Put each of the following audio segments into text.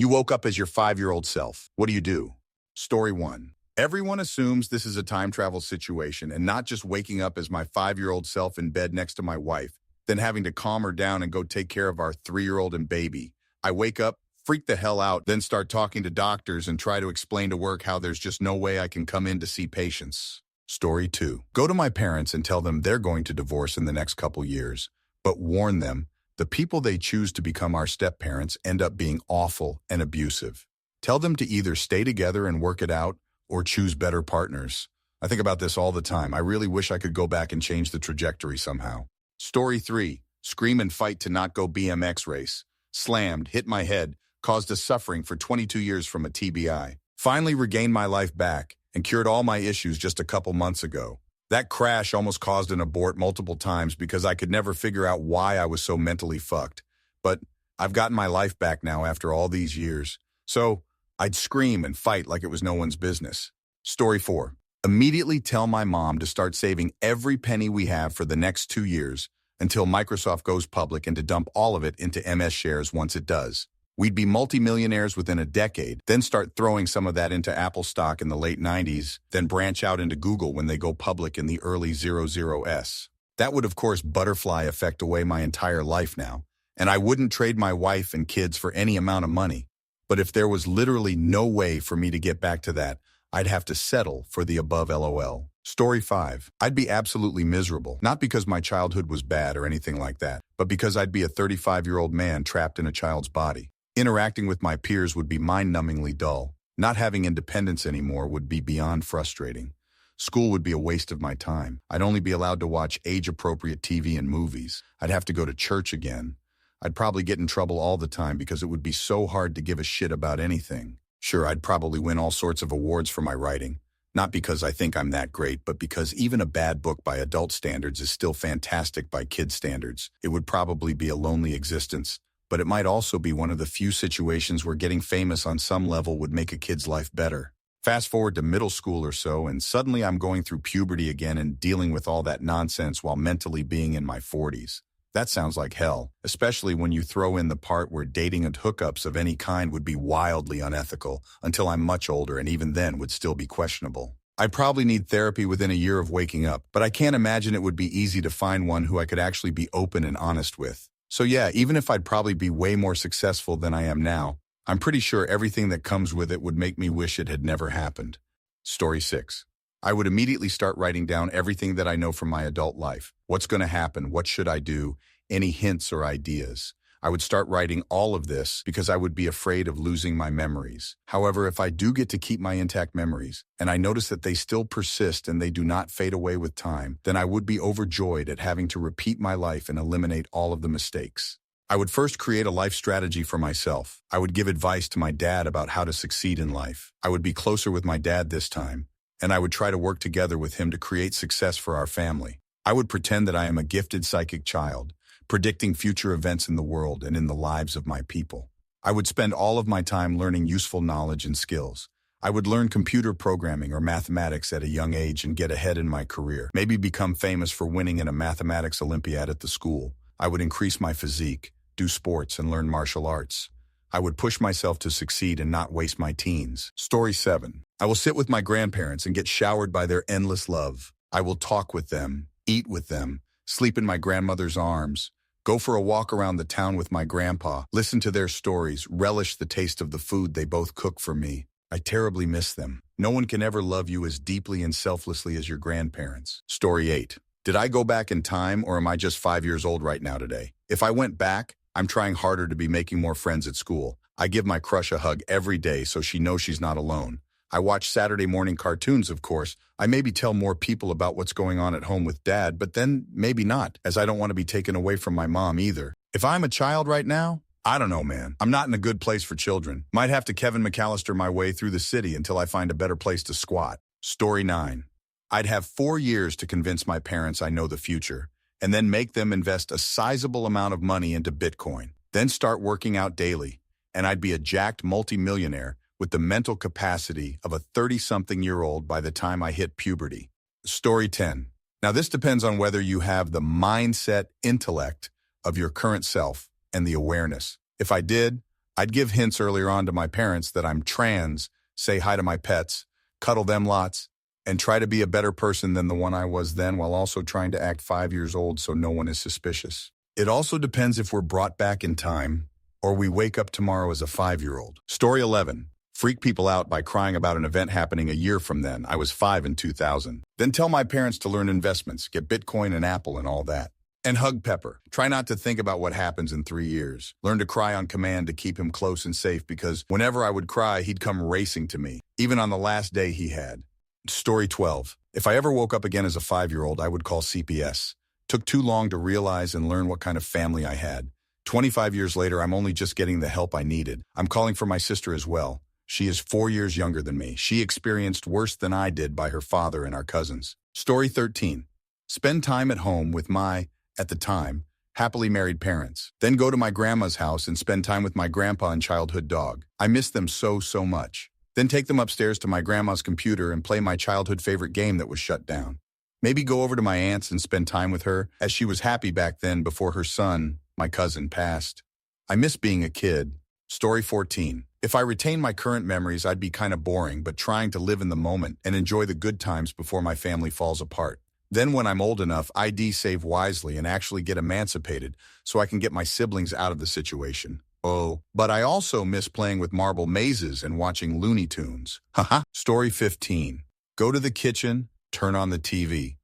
You woke up as your 5-year-old self. What do you do? Story 1. Everyone assumes this is a time travel situation and not just waking up as my 5-year-old self in bed next to my wife, then having to calm her down and go take care of our 3-year-old and baby. I wake up, freak the hell out, then start talking to doctors and try to explain to work how there's just no way I can come in to see patients. Story 2. Go to my parents and tell them they're going to divorce in the next couple years, but warn them the people they choose to become our step-parents end up being awful and abusive. Tell them to either stay together and work it out or choose better partners. I think about this all the time. I really wish I could go back and change the trajectory somehow. Story 3. Scream and fight to not go BMX race. Slammed, hit my head, caused a suffering for 22 years from a TBI. Finally regained my life back and cured all my issues just a couple months ago. That crash almost caused an abort multiple times because I could never figure out why I was so mentally fucked. But I've gotten my life back now after all these years. So I'd scream and fight like it was no one's business. Story 4. Immediately tell my mom to start saving every penny we have for the next 2 years until Microsoft goes public and to dump all of it into MS shares once it does. We'd be multimillionaires within a decade, then start throwing some of that into Apple stock in the late 90s, then branch out into Google when they go public in the early 00s. That would, of course, butterfly effect away my entire life now, and I wouldn't trade my wife and kids for any amount of money. But if there was literally no way for me to get back to that, I'd have to settle for the above LOL. Story 5. I'd be absolutely miserable, not because my childhood was bad or anything like that, but because I'd be a 35-year-old man trapped in a child's body. Interacting with my peers would be mind-numbingly dull. Not having independence anymore would be beyond frustrating. School would be a waste of my time. I'd only be allowed to watch age-appropriate TV and movies. I'd have to go to church again. I'd probably get in trouble all the time because it would be so hard to give a shit about anything. Sure, I'd probably win all sorts of awards for my writing. Not because I think I'm that great, but because even a bad book by adult standards is still fantastic by kid standards. It would probably be a lonely existence. But it might also be one of the few situations where getting famous on some level would make a kid's life better. Fast forward to middle school or so, and suddenly I'm going through puberty again and dealing with all that nonsense while mentally being in my 40s. That sounds like hell, especially when you throw in the part where dating and hookups of any kind would be wildly unethical until I'm much older and even then would still be questionable. I'd probably need therapy within a year of waking up, but I can't imagine it would be easy to find one who I could actually be open and honest with. So yeah, even if I'd probably be way more successful than I am now, I'm pretty sure everything that comes with it would make me wish it had never happened. Story 6. I would immediately start writing down everything that I know from my adult life. What's going to happen? What should I do? Any hints or ideas? I would start writing all of this because I would be afraid of losing my memories. However, if I do get to keep my intact memories, and I notice that they still persist and they do not fade away with time, then I would be overjoyed at having to repeat my life and eliminate all of the mistakes. I would first create a life strategy for myself. I would give advice to my dad about how to succeed in life. I would be closer with my dad this time, and I would try to work together with him to create success for our family. I would pretend that I am a gifted psychic child, predicting future events in the world and in the lives of my people. I would spend all of my time learning useful knowledge and skills. I would learn computer programming or mathematics at a young age and get ahead in my career. Maybe become famous for winning in a mathematics Olympiad at the school. I would increase my physique, do sports, and learn martial arts. I would push myself to succeed and not waste my teens. Story 7. I will sit with my grandparents and get showered by their endless love. I will talk with them, eat with them, sleep in my grandmother's arms, go for a walk around the town with my grandpa, listen to their stories, relish the taste of the food they both cook for me. I terribly miss them. No one can ever love you as deeply and selflessly as your grandparents. Story 8. Did I go back in time, or am I just 5 years old right now today? If I went back, I'm trying harder to be making more friends at school. I give my crush a hug every day so she knows she's not alone. I watch Saturday morning cartoons, of course. I maybe tell more people about what's going on at home with Dad, but then maybe not, as I don't want to be taken away from my mom either. If I'm a child right now, I don't know, man. I'm not in a good place for children. Might have to Kevin McAllister my way through the city until I find a better place to squat. Story 9. I'd have 4 years to convince my parents I know the future, and then make them invest a sizable amount of money into Bitcoin. Then start working out daily, and I'd be a jacked multimillionaire with the mental capacity of a 30-something-year-old by the time I hit puberty. Story 10. Now this depends on whether you have the mindset, intellect of your current self and the awareness. If I did, I'd give hints earlier on to my parents that I'm trans, say hi to my pets, cuddle them lots, and try to be a better person than the one I was then while also trying to act 5 years old so no one is suspicious. It also depends if we're brought back in time or we wake up tomorrow as a 5-year-old. Story 11. Freak people out by crying about an event happening a year from then. I was 5 in 2000. Then tell my parents to learn investments, get Bitcoin and Apple and all that. And hug Pepper. Try not to think about what happens in 3 years. Learn to cry on command to keep him close and safe because whenever I would cry, he'd come racing to me, even on the last day he had. Story 12. If I ever woke up again as a 5-year-old, I would call CPS. Took too long to realize and learn what kind of family I had. 25 years later, I'm only just getting the help I needed. I'm calling for my sister as well. She is 4 years younger than me. She experienced worse than I did by her father and our cousins. Story 13. Spend time at home with my, at the time, happily married parents. Then go to my grandma's house and spend time with my grandpa and childhood dog. I miss them so much. Then take them upstairs to my grandma's computer and play my childhood favorite game that was shut down. Maybe go over to my aunt's and spend time with her, as she was happy back then before her son, my cousin, passed. I miss being a kid. Story 14. If I retain my current memories, I'd be kind of boring, but trying to live in the moment and enjoy the good times before my family falls apart. Then when I'm old enough, I'd save wisely and actually get emancipated so I can get my siblings out of the situation. Oh, but I also miss playing with marble mazes and watching Looney Tunes. Haha. Story 15. Go to the kitchen, turn on the TV.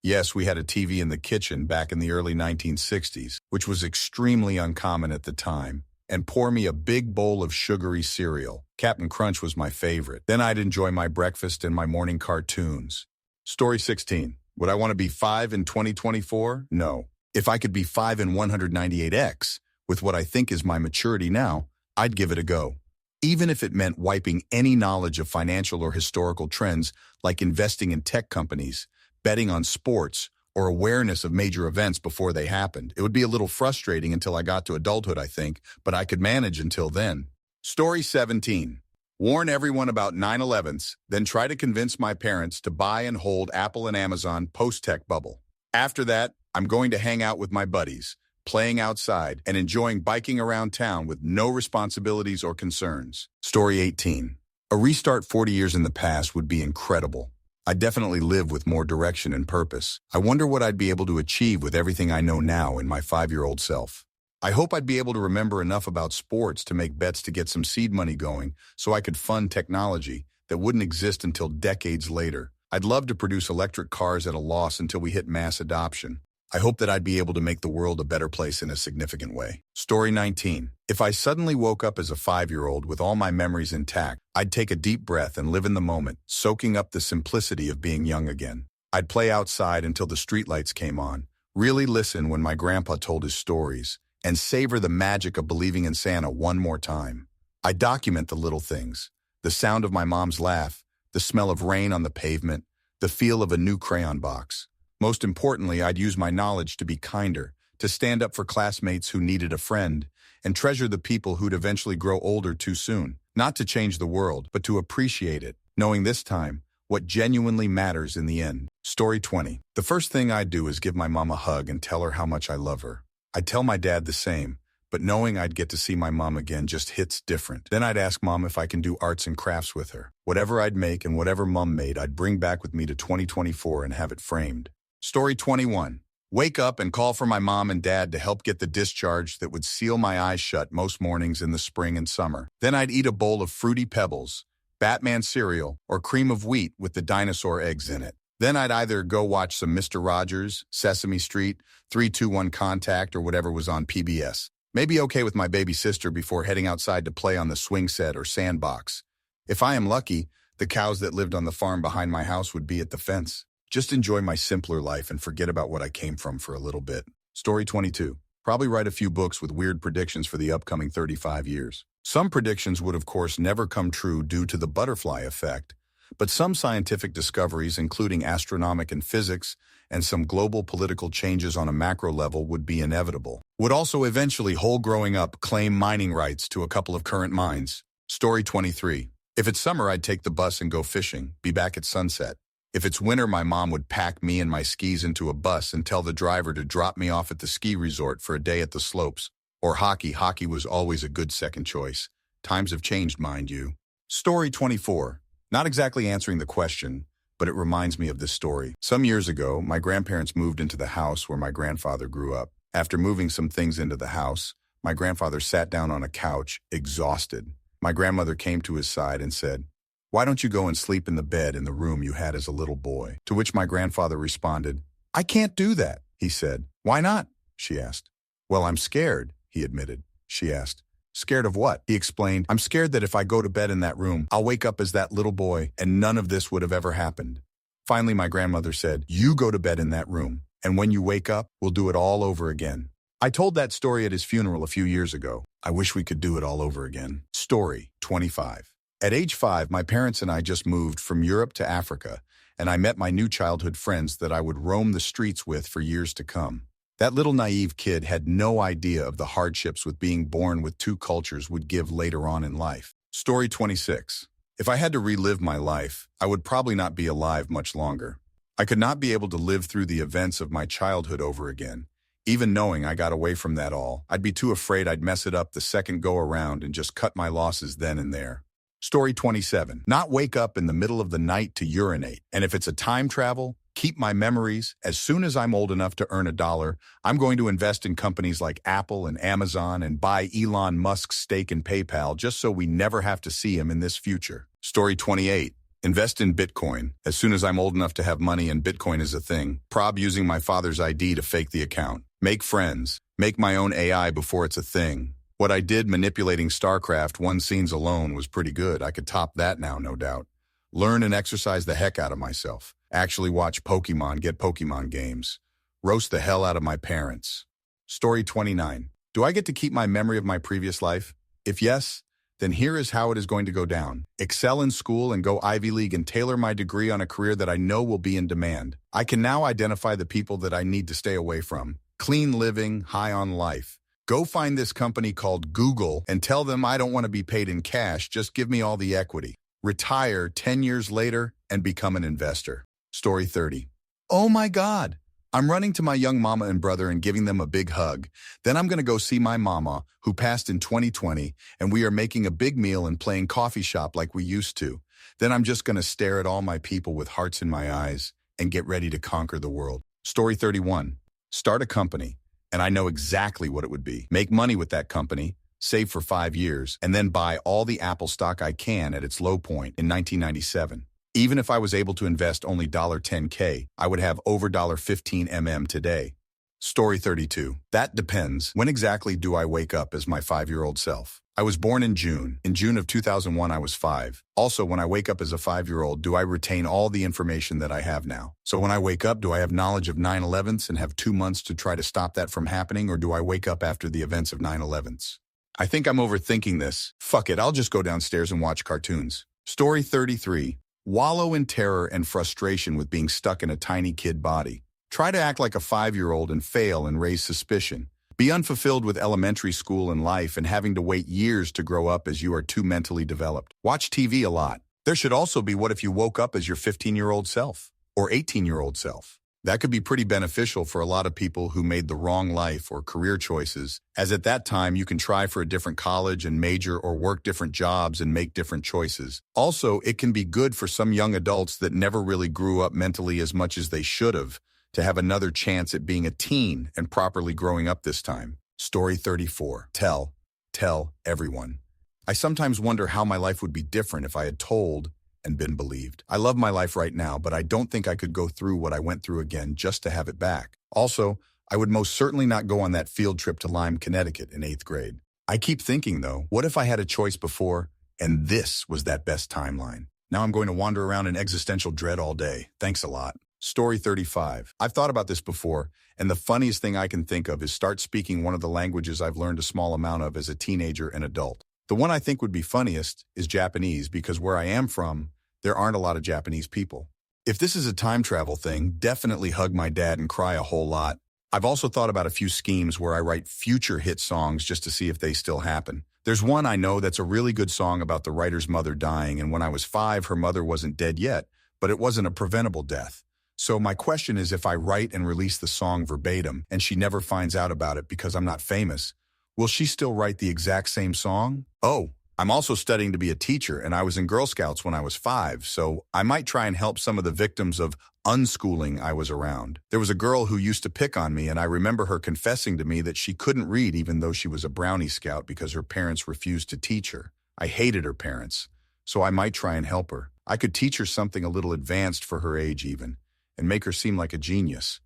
Yes, we had a TV in the kitchen back in the early 1960s, which was extremely uncommon at the time, and pour me a big bowl of sugary cereal. Captain Crunch was my favorite. Then I'd enjoy my breakfast and my morning cartoons. Story 16. Would I want to be 5 in 2024? No. If I could be 5 in 198X, with what I think is my maturity now, I'd give it a go. Even if it meant wiping any knowledge of financial or historical trends like investing in tech companies, betting on sports, or awareness of major events before they happened. It would be a little frustrating until I got to adulthood, I think, but I could manage until then. Story 17. Warn everyone about 9/11s, then try to convince my parents to buy and hold Apple and Amazon post-tech bubble. After that, I'm going to hang out with my buddies, playing outside and enjoying biking around town with no responsibilities or concerns. Story 18. A restart 40 years in the past would be incredible. I'd definitely live with more direction and purpose. I wonder what I'd be able to achieve with everything I know now in my 5-year-old self. I hope I'd be able to remember enough about sports to make bets to get some seed money going so I could fund technology that wouldn't exist until decades later. I'd love to produce electric cars at a loss until we hit mass adoption. I hope that I'd be able to make the world a better place in a significant way. Story 19. If I suddenly woke up as a 5-year-old with all my memories intact, I'd take a deep breath and live in the moment, soaking up the simplicity of being young again. I'd play outside until the streetlights came on, really listen when my grandpa told his stories, and savor the magic of believing in Santa one more time. I'd document the little things, the sound of my mom's laugh, the smell of rain on the pavement, the feel of a new crayon box. Most importantly, I'd use my knowledge to be kinder, to stand up for classmates who needed a friend, and treasure the people who'd eventually grow older too soon. Not to change the world, but to appreciate it, knowing this time what genuinely matters in the end. Story 20. The first thing I'd do is give my mom a hug and tell her how much I love her. I'd tell my dad the same, but knowing I'd get to see my mom again just hits different. Then I'd ask mom if I can do arts and crafts with her. Whatever I'd make and whatever mom made, I'd bring back with me to 2024 and have it framed. Story 21. Wake up and call for my mom and dad to help get the discharge that would seal my eyes shut most mornings in the spring and summer. Then I'd eat a bowl of Fruity Pebbles, Batman cereal, or cream of wheat with the dinosaur eggs in it. Then I'd either go watch some Mr. Rogers, Sesame Street, 3-2-1 Contact, or whatever was on PBS. Maybe okay with my baby sister before heading outside to play on the swing set or sandbox. If I am lucky, the cows that lived on the farm behind my house would be at the fence. Just enjoy my simpler life and forget about what I came from for a little bit. Story 22. Probably write a few books with weird predictions for the upcoming 35 years. Some predictions would, of course, never come true due to the butterfly effect, but some scientific discoveries, including astronomic and physics, and some global political changes on a macro level would be inevitable. Would also eventually, whole growing up, claim mining rights to a couple of current mines. Story 23. If it's summer, I'd take the bus and go fishing, be back at sunset. If it's winter, my mom would pack me and my skis into a bus and tell the driver to drop me off at the ski resort for a day at the slopes, Or hockey. Hockey was always a good second choice. Times have changed, mind you. Story 24. Not exactly answering the question, but it reminds me of this story. Some years ago, my grandparents moved into the house where my grandfather grew up. After moving some things into the house, my grandfather sat down on a couch, exhausted. My grandmother came to his side and said, "Why don't you go and sleep in the bed in the room you had as a little boy?" To which my grandfather responded, "I can't do that," he said. "Why not?" she asked. "Well, I'm scared," he admitted. She asked, "Scared of what?" He explained, "I'm scared that if I go to bed in that room, I'll wake up as that little boy and none of this would have ever happened." Finally, my grandmother said, "You go to bed in that room, and when you wake up, we'll do it all over again." I told that story at his funeral a few years ago. I wish we could do it all over again. Story 25. At age 5, my parents and I just moved from Europe to Africa, and I met my new childhood friends that I would roam the streets with for years to come. That little naive kid had no idea of the hardships with being born with two cultures would give later on in life. Story 26. If I had to relive my life, I would probably not be alive much longer. I could not be able to live through the events of my childhood over again. Even knowing I got away from that all, I'd be too afraid I'd mess it up the second go around and just cut my losses then and there. Story 27. Not wake up in the middle of the night to urinate. And if it's a time travel, keep my memories. As soon as I'm old enough to earn $1, I'm going to invest in companies like Apple and Amazon and buy Elon Musk's stake in PayPal just so we never have to see him in this future. Story 28. Invest in Bitcoin. As soon as I'm old enough to have money and Bitcoin is a thing, prob using my father's ID to fake the account. Make friends. Make my own AI before it's a thing. What I did manipulating StarCraft 1 scenes alone was pretty good. I could top that now, no doubt. Learn and exercise the heck out of myself. Actually watch Pokemon, get Pokemon games. Roast the hell out of my parents. Story 29. Do I get to keep my memory of my previous life? If yes, then here is how it is going to go down. Excel in school and go Ivy League and tailor my degree on a career that I know will be in demand. I can now identify the people that I need to stay away from. Clean living, high on life. Go find this company called Google and tell them I don't want to be paid in cash, just give me all the equity. Retire 10 years later and become an investor. Story 30. Oh my God. I'm running to my young mama and brother and giving them a big hug. Then I'm going to go see my mama, who passed in 2020, and we are making a big meal and playing coffee shop like we used to. Then I'm just going to stare at all my people with hearts in my eyes and get ready to conquer the world. Story 31. Start a company, and I know exactly what it would be. Make money with that company, save for 5 years, and then buy all the Apple stock I can at its low point in 1997. Even if I was able to invest only $10K, I would have over $15 today. Story 32. That depends. When exactly do I wake up as my 5-year-old self? I was born in June. In June of 2001, I was 5. Also, when I wake up as a 5-year-old, do I retain all the information that I have now? So when I wake up, do I have knowledge of 9/11s and have 2 months to try to stop that from happening, or do I wake up after the events of 9/11s? I think I'm overthinking this. Fuck it, I'll just go downstairs and watch cartoons. Story 33. Wallow in terror and frustration with being stuck in a tiny kid body. Try to act like a 5-year-old and fail and raise suspicion. Be unfulfilled with elementary school and life and having to wait years to grow up as you are too mentally developed. Watch TV a lot. There should also be what if you woke up as your 15-year-old self or 18-year-old self. That could be pretty beneficial for a lot of people who made the wrong life or career choices, as at that time you can try for a different college and major or work different jobs and make different choices. Also, it can be good for some young adults that never really grew up mentally as much as they should have, to have another chance at being a teen and properly growing up this time. Story 34. Tell everyone. I sometimes wonder how my life would be different if I had told and been believed. I love my life right now, but I don't think I could go through what I went through again just to have it back. Also, I would most certainly not go on that field trip to Lyme, Connecticut in 8th grade. I keep thinking, though, what if I had a choice before, and this was that best timeline? Now I'm going to wander around in existential dread all day. Thanks a lot. Story 35. I've thought about this before, and the funniest thing I can think of is start speaking one of the languages I've learned a small amount of as a teenager and adult. The one I think would be funniest is Japanese, because where I am from, there aren't a lot of Japanese people. If this is a time travel thing, definitely hug my dad and cry a whole lot. I've also thought about a few schemes where I write future hit songs just to see if they still happen. There's one I know that's a really good song about the writer's mother dying, and when I was 5, her mother wasn't dead yet, but it wasn't a preventable death. So my question is, if I write and release the song verbatim and she never finds out about it because I'm not famous, Will she still write the exact same song? Oh, I'm also studying to be a teacher, and I was in Girl Scouts when I was 5, so I might try and help some of the victims of unschooling I was around. There was a girl who used to pick on me, and I remember her confessing to me that she couldn't read even though she was a Brownie Scout because her parents refused to teach her. I hated her parents, so I might try and help her. I could teach her something a little advanced for her age even, and make her seem like a genius.